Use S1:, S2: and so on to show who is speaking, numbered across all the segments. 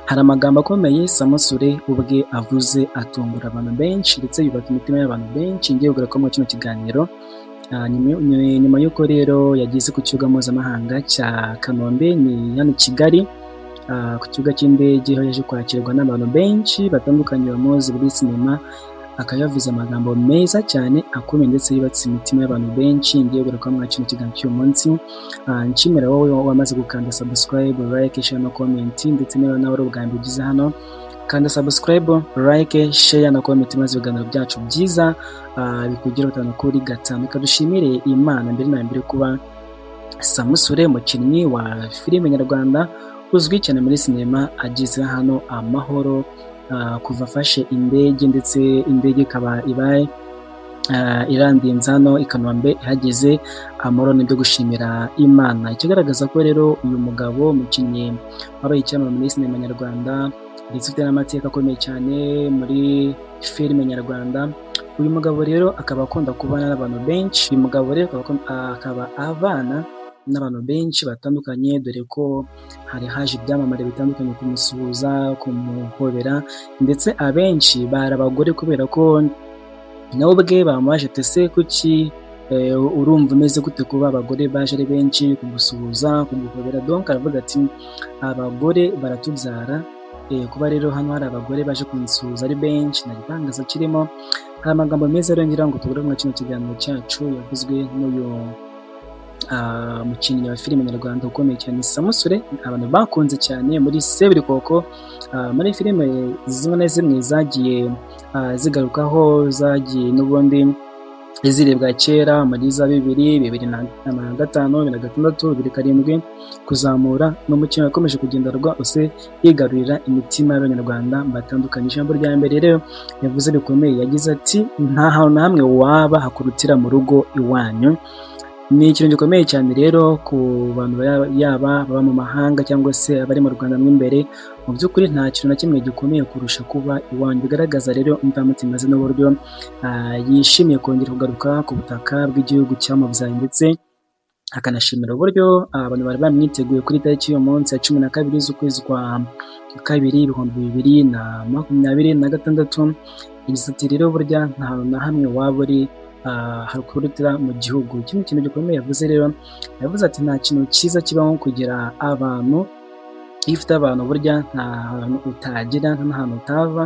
S1: Hari amagambo akomeye Samusure ubwe avuze atungura abantu benshi ndetse yubaka imitima y'abantu benshi ngiye kugaruka muri kino kiganiro. Nyuma y'uko rero yageze ku kibuga mpuzamahanga cya Kanombe ni hano i Kigali, ku kibuga cy'indege aho yaje kwakirwa n'abantu benshi batandukanye bamuzi muri sinema, akaba yavuze amagambo meza cyane akomeye ndetse yubatse imitima y'abantu benshi ngiye kugaruka muri kino kiganiro cy'uyu munsi. Nshimira wowe wamaze gukanda subscribe, like, share na comment, ndetse niba nawe ari ubwa mbere ugize hano kanda subscribe, like, share na comment maze ibiganiro byacu byiza bikugeraho gatanu kuri gatanu. Kadushimire Imana mbere na mbere kuba Samusure umukinnyi wa filime nyarwanda uzwi cyane muri sinema ageze hano amahoro, kuva afashe indege ndetse indege ikaba ibaye irandinze hano i Kanombe ihageze amahoro. Nibyo gushimira Imana. Ikigaragaza ko rero uyu mugabo umukinnyi wabaye icyamamare muri sinema nyarwanda ndetse ufite n'amateka akomeye cyane muri filime nyarwanda. Uyu mugabo rero akaba akunda kubana n'abantu benshi. Uyu mugabo rero akaba abana n'abantu benshi batandukanye, dore ko hari haje ibyamamare bitandukanye kumusuhuza, kumuhobera, ndetse abenshi bari abagore kubera ko nawe ubwe bamubaje ese kuki urumva umeze gute kuba abagore baje ari benshi kugusuhuza, kuguhobera. Donc aravuga ati abagore baratubyara, kuba rero hano hari abagore baje kunsuhuza ari benshi nta gitangaza kirimo. Hari amagambo meza rero ngira ngo tugure muri kino kiganiro cyacu yavuzwe n'uyu umukinnyi wa filime nyarwanda ukomeye cyane Samusure, abantu bakunze cyane muri Seburikoko, muri filime zimwe na zimwe zagiye zigarukaho, zagiye n'ubundi zirebwa kera muri za 2005, 2006, 2007 kuzamura. n'umukinnyi wakomeje kugenda rwose yigarurira imitima y'abanyarwanda batandukanye. Ijambo rya mbere rero yavuze bikomeye, yagize ati nta hantu na hamwe waba hakurutira mu rugo iwanyu. Ni ikintu gikomeye cyane rero ku bantu yaba baba mu mahanga cyangwa se abari mu Rwanda mo imbere. Mu by'ukuri nta kintu na kimwe gikomeye kurusha kuba iwanyu. Bigaragaza rero imvamutima ze n'uburyo yishimiye kongera kugaruka ku butaka bw'igihugu cyamubyaye, ndetse akanashimira uburyo abantu bari bamwiteguye kuri tariki y'uyu munsi ya 12 z'ukwezi kwa kabiri 2026. Yagize ati rero burya nta hantu na hamwe waba uri hakurutira mu gihugu. Ikindi kintu gikomeye yavuze rero, yavuze ati nta kintu cyiza kibaho kugira abantu. Iyo ufite abantu burya nta hantu utagira, nta hantu utava,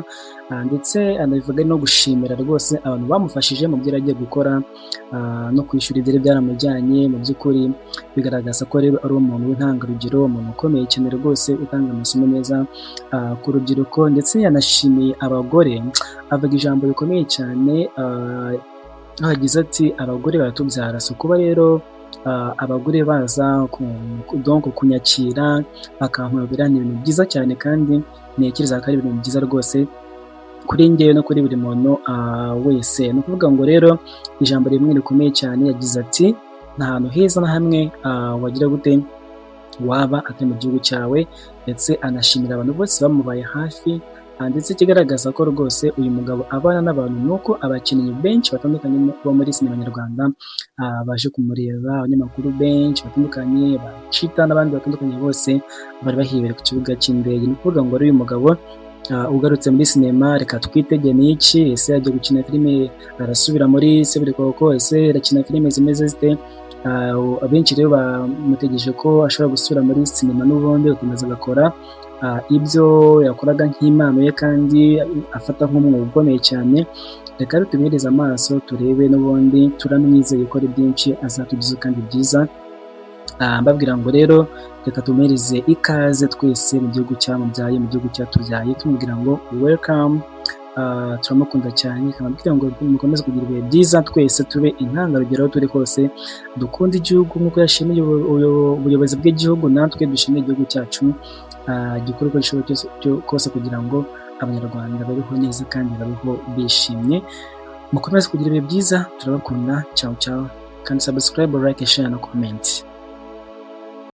S1: ndetse anabivuga no gushimira rwose abantu bamufashije mu byo agiye gukora, no kwishyura ibyari byaramujyanye. Mu by'ukuri bigaragaza ko rero ari umuntu w'intangarugero, umuntu ukomeye cyane rwose utanga amasomo meza ku rubyiruko. Ndetse yanashimiye abagore, avuga ijambo rikomeye cyane, agize ati abagore baratubyara. So kuba rero abagore baza kunyakira bakampobera ni ibintu byiza cyane, kandi ntekereza ko ari ibintu byiza rwose kuri njyewe no kuri buri muntu wese. Ni ukuvuga ngo rero ijambo rimwe rikomeye cyane, yagize ati nta hantu heza na hamwe wagira gute waba atari mu gihugu cyawe. Ndetse anashimira abantu bose bamubaye hafi, ndetse kigaragaza ko rwose uyu mugabo abana n'abantu, nuko abakinnyi benshi batandukanye bo muri sinema nyarwanda baje kumureba, abanyamakuru benshi batandukanye, bacita n'abandi batandukanye bose bari bahibera ku kibuga cy'indege. Ni ukuvuga ngo uyu mugabo ugarutse muri sinema, reka twitege ni iki, ese ajya gukina filime, arasubira muri Seburikoko, ese arakina filime zimeze zite? Abenshi rero bamutegereje ko ashobora gusubira muri sinema n'ubundi agakomeza agakora ibyo yakoraga nk'impano ye kandi afata nk'umwuga ukomeye cyane. Reka tubihereze amaso turebe, n'ubundi turamwizeye ko ari byinshi azatugiza kandi byiza. Mbabwira ngo rero reka tumuhereze ikaze twese mu gihugu cyamubyaye, mu gihugu cyatubyaye, tumubwira ngo welcome. Turamukunda cyane, kamubwira ngo mukomeze kugira ibihe byiza, twese tube intangarugero aho turi hose, dukunda igihugu nk'uko yashimiye ubuyobozi bw'igihugu, natwe dushimiye igihugu cyacu, gikora uko gishoboye kose kugira ngo abanyarwanda babeho neza kandi babeho bishimye. Mukomeze kugira ibihe byiza, turabakunda. Ciao ciao, kandi subscribe, like, share na comment.